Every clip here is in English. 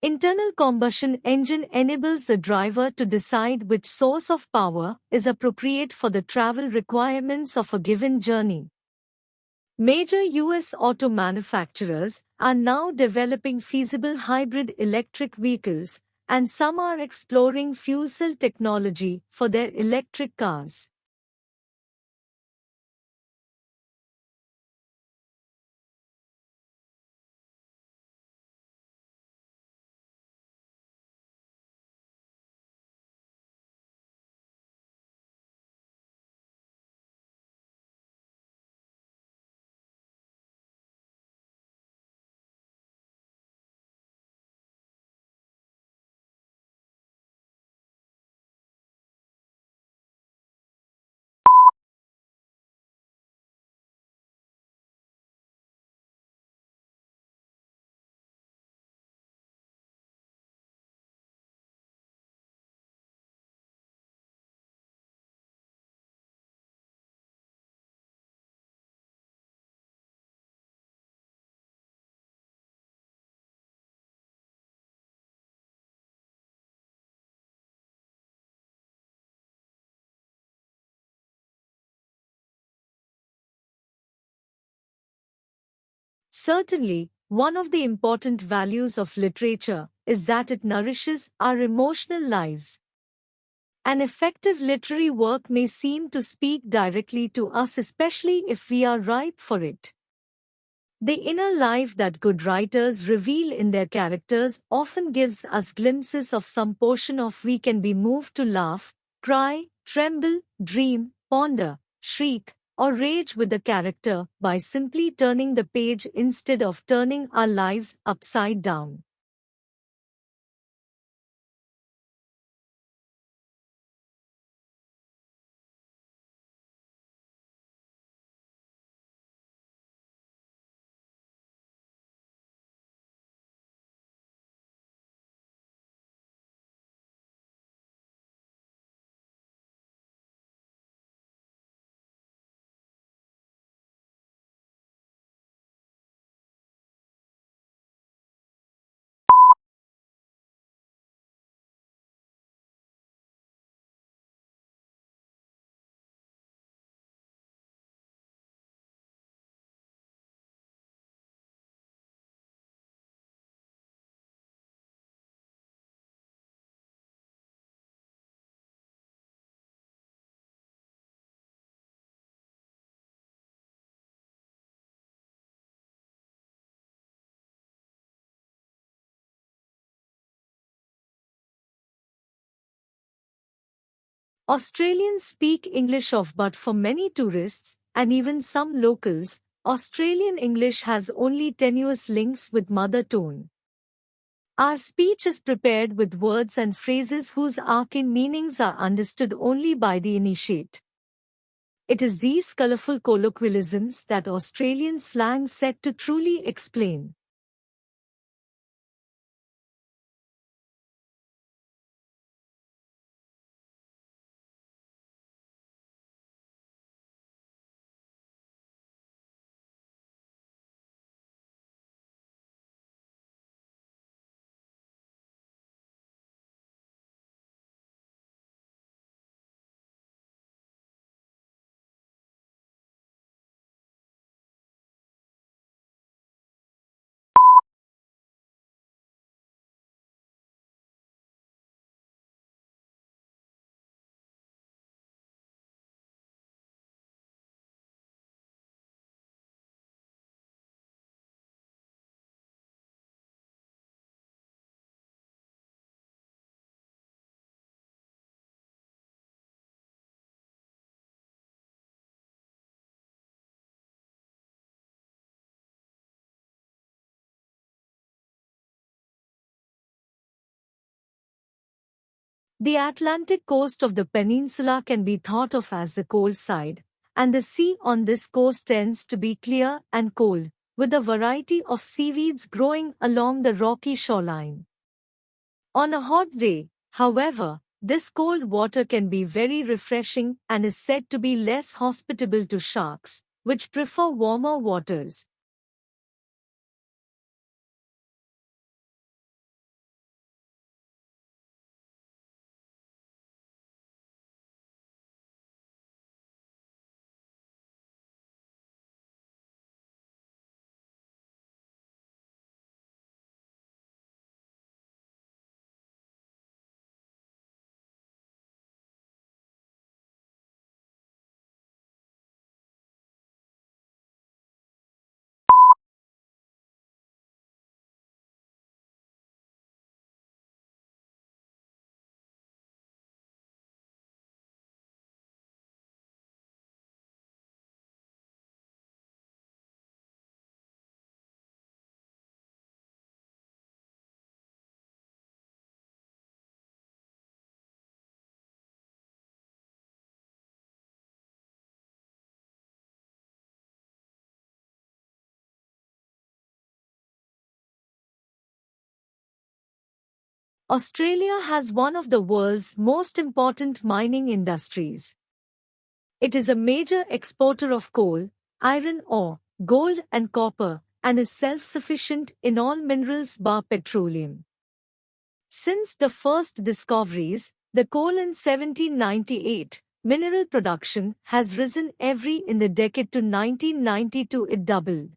Internal combustion engine enables the driver to decide which source of power is appropriate for the travel requirements of a given journey. Major US auto manufacturers are now developing feasible hybrid electric vehicles, and some are exploring fuel cell technology for their electric cars. Certainly, one of the important values of literature is that it nourishes our emotional lives. An effective literary work may seem to speak directly to us, especially if we are ripe for it. The inner life that good writers reveal in their characters often gives us glimpses of some portion of we can be moved to laugh, cry, tremble, dream, ponder, shriek, or rage with the character by simply turning the page instead of turning our lives upside down. Australians speak English but for many tourists, and even some locals, Australian English has only tenuous links with mother tongue. Our speech is prepared with words and phrases whose arcane meanings are understood only by the initiate. It is these colorful colloquialisms that Australian slang set to truly explain. The Atlantic coast of the peninsula can be thought of as the cold side, and the sea on this coast tends to be clear and cold, with a variety of seaweeds growing along the rocky shoreline. On a hot day, however, this cold water can be very refreshing and is said to be less hospitable to sharks, which prefer warmer waters. Australia has one of the world's most important mining industries. It is a major exporter of coal, iron ore, gold and copper, and is self-sufficient in all minerals bar petroleum. Since the first discoveries, the coal in 1798, mineral production has risen every in the decade to 1992 it doubled.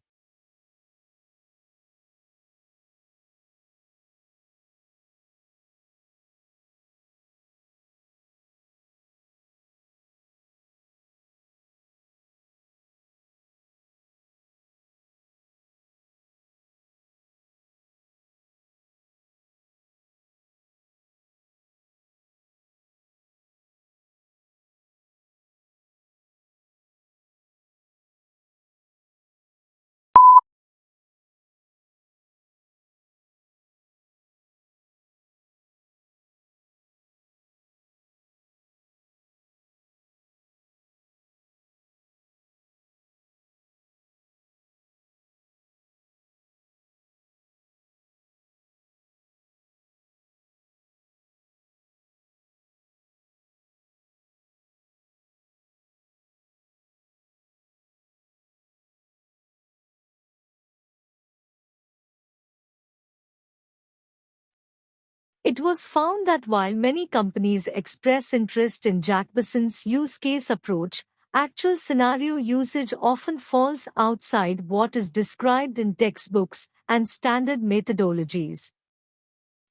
It was found that while many companies express interest in Jacobson's use case approach, actual scenario usage often falls outside what is described in textbooks and standard methodologies.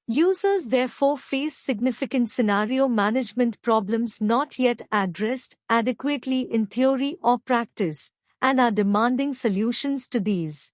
Users therefore face significant scenario management problems not yet addressed adequately in theory or practice, and are demanding solutions to these.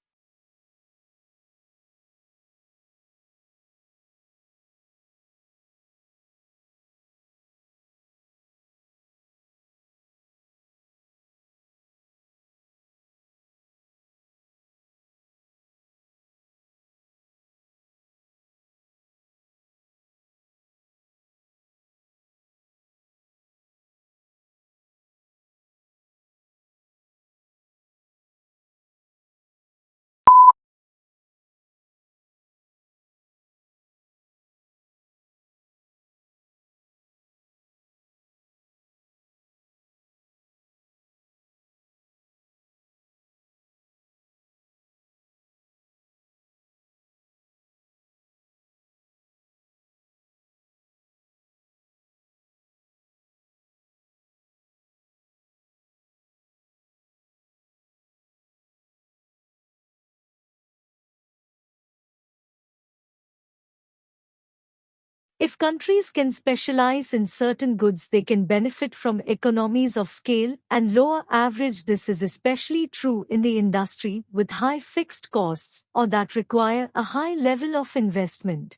If countries can specialize in certain goods, they can benefit from economies of scale and lower average. This is especially true in the industry with high fixed costs or that require a high level of investment.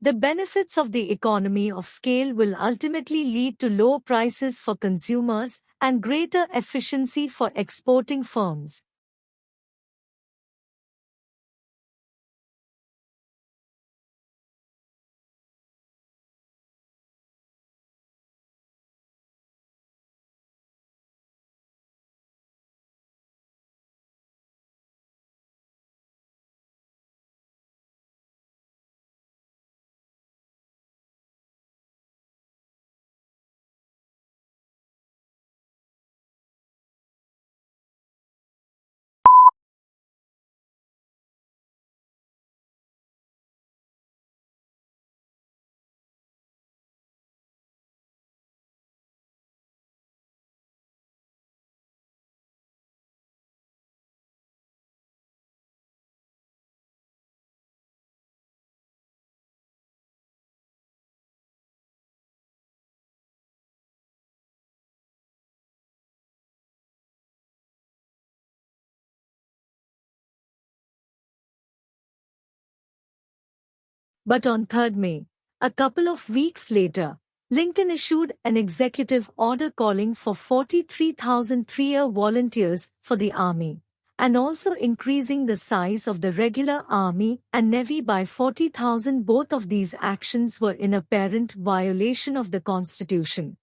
The benefits of the economy of scale will ultimately lead to lower prices for consumers and greater efficiency for exporting firms. But on 3rd May, a couple of weeks later, Lincoln issued an executive order calling for 43,000 three-year volunteers for the Army, and also increasing the size of the regular Army and Navy by 40,000. Both of these actions were in apparent violation of the Constitution.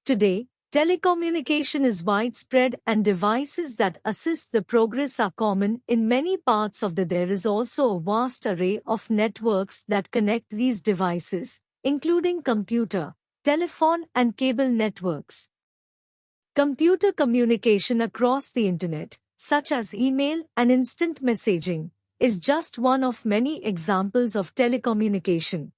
Today, telecommunication is widespread and devices that assist the progress are common in many parts of the world. There is also a vast array of networks that connect these devices, including computer, telephone and cable networks. Computer communication across the internet, such as email and instant messaging, is just one of many examples of telecommunication.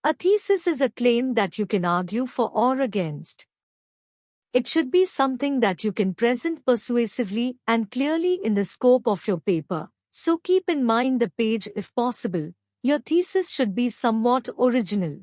A thesis is a claim that you can argue for or against. It should be something that you can present persuasively and clearly in the scope of your paper, so keep in mind the page if possible. Your thesis should be somewhat original.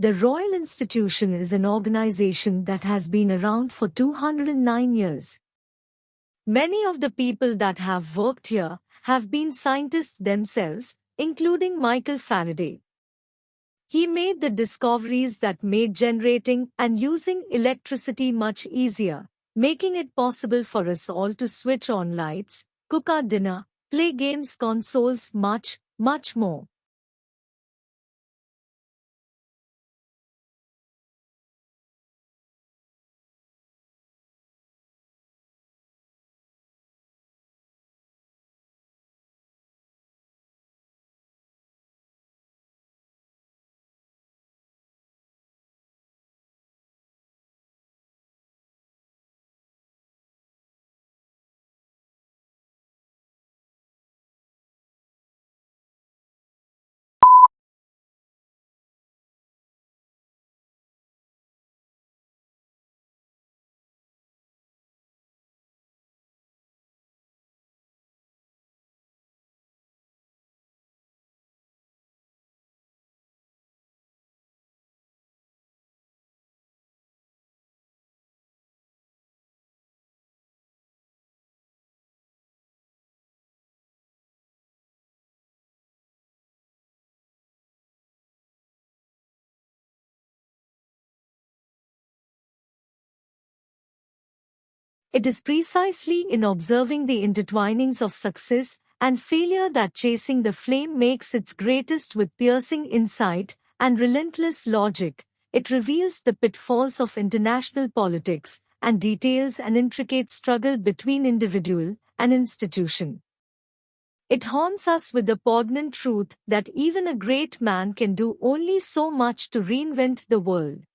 The Royal Institution is an organization that has been around for 209 years. Many of the people that have worked here have been scientists themselves, including Michael Faraday. He made the discoveries that made generating and using electricity much easier, making it possible for us all to switch on lights, cook our dinner, play games, consoles, much more. It is precisely in observing the intertwinings of success and failure that Chasing the Flame makes its greatest. With piercing insight and relentless logic, it reveals the pitfalls of international politics and details an intricate struggle between individual and institution. It haunts us with the poignant truth that even a great man can do only so much to reinvent the world.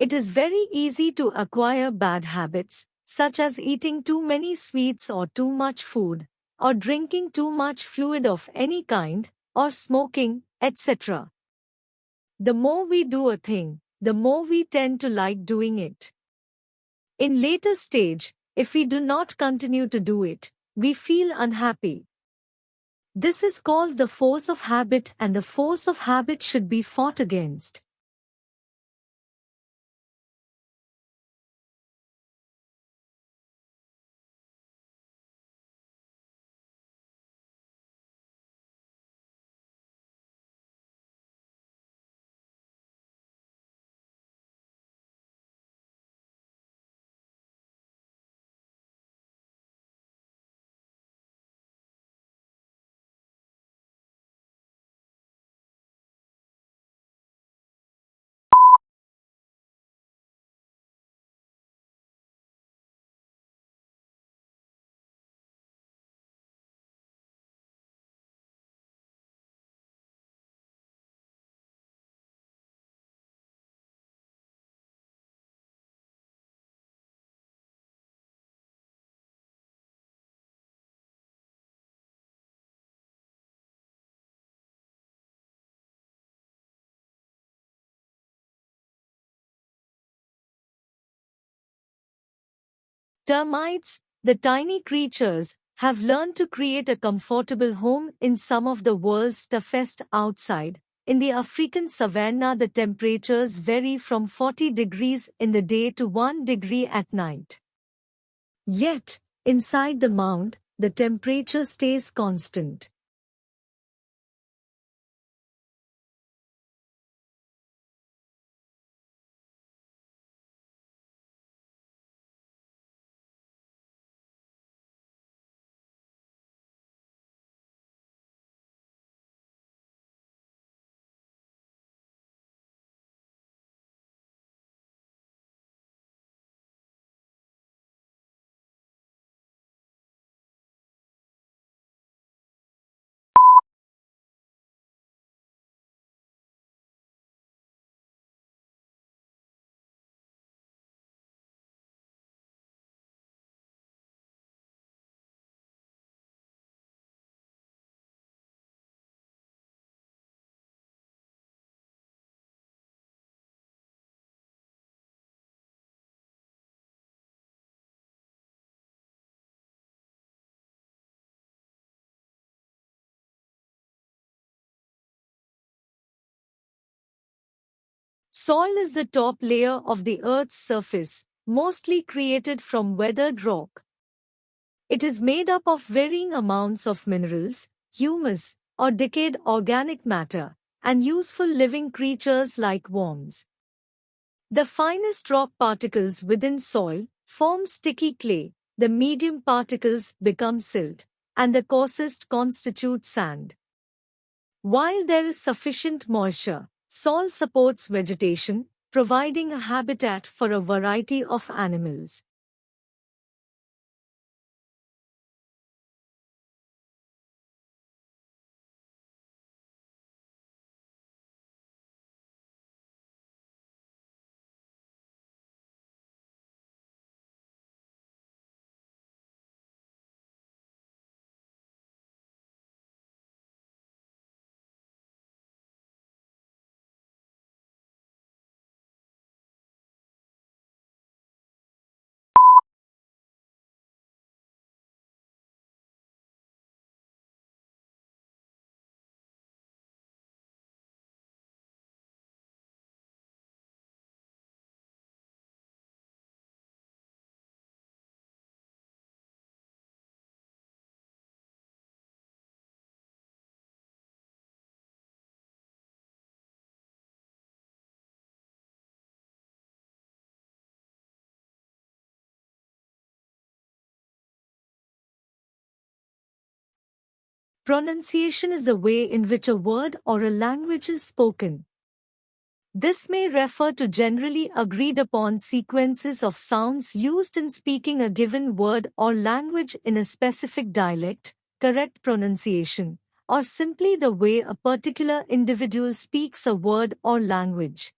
It is very easy to acquire bad habits, such as eating too many sweets or too much food, or drinking too much fluid of any kind, or smoking, etc. The more we do a thing, the more we tend to like doing it. In later stage, if we do not continue to do it, we feel unhappy. This is called the force of habit, and the force of habit should be fought against. Termites, the tiny creatures, have learned to create a comfortable home in some of the world's toughest outside. In the African savanna, the temperatures vary from 40 degrees in the day to 1 degree at night. Yet, inside the mound, the temperature stays constant. Soil is the top layer of the Earth's surface, mostly created from weathered rock. It is made up of varying amounts of minerals, humus, or decayed organic matter, and useful living creatures like worms. The finest rock particles within soil form sticky clay, the medium particles become silt, and the coarsest constitute sand. While there is sufficient moisture, soil supports vegetation, providing a habitat for a variety of animals. Pronunciation is the way in which a word or a language is spoken. This may refer to generally agreed upon sequences of sounds used in speaking a given word or language in a specific dialect, correct pronunciation, or simply the way a particular individual speaks a word or language.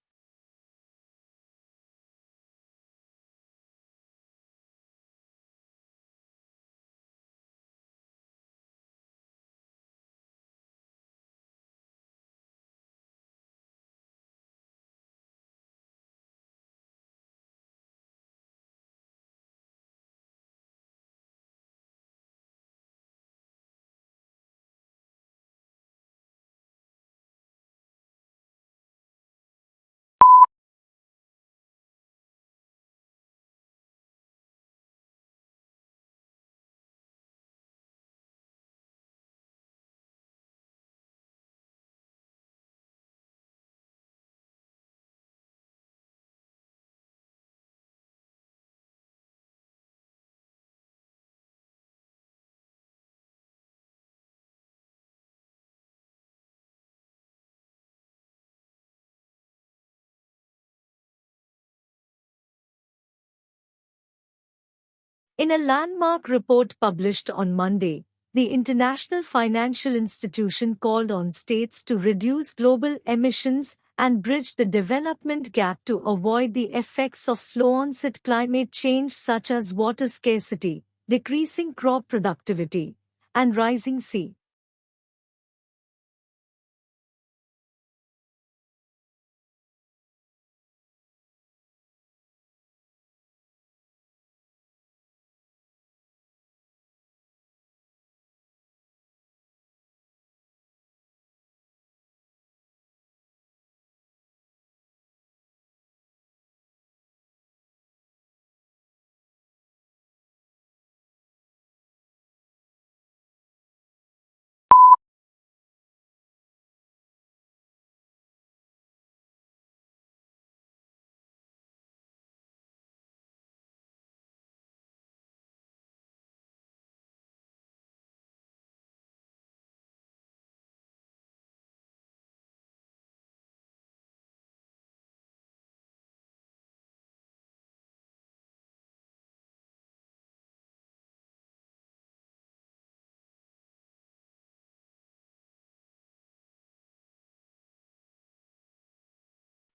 In a landmark report published on Monday, the International Financial Institution called on states to reduce global emissions and bridge the development gap to avoid the effects of slow-onset climate change such as water scarcity, decreasing crop productivity, and rising sea.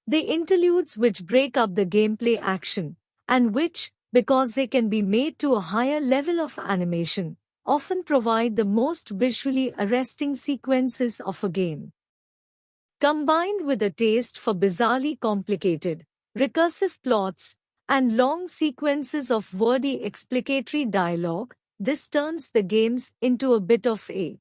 The interludes which break up the gameplay action, and which, because they can be made to a higher level of animation, often provide the most visually arresting sequences of a game. Combined with a taste for bizarrely complicated, recursive plots, and long sequences of wordy explicatory dialogue, this turns the games into a bit of a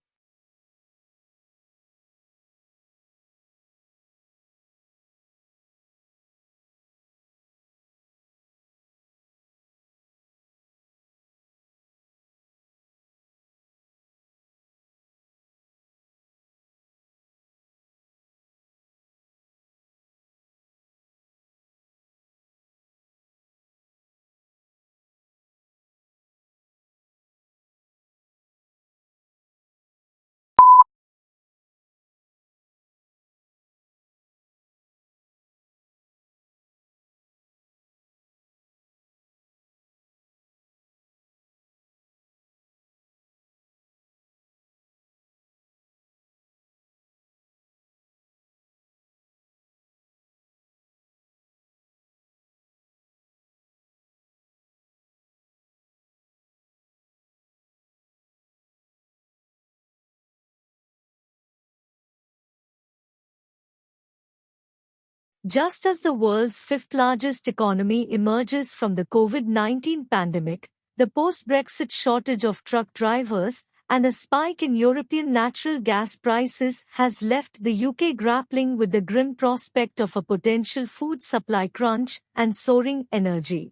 Just as the world's fifth largest economy emerges from the COVID-19 pandemic, the post-Brexit shortage of truck drivers, and a spike in European natural gas prices has left the UK grappling with the grim prospect of a potential food supply crunch and soaring energy.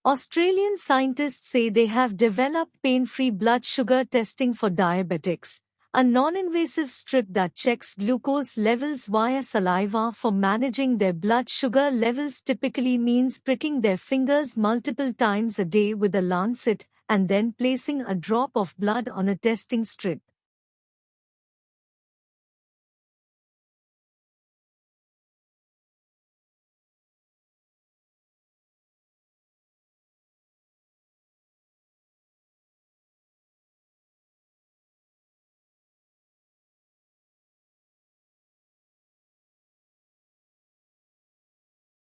Australian scientists say they have developed pain-free blood sugar testing for diabetics, a non-invasive strip that checks glucose levels via saliva for managing their blood sugar levels typically means pricking their fingers multiple times a day with a lancet and then placing a drop of blood on a testing strip.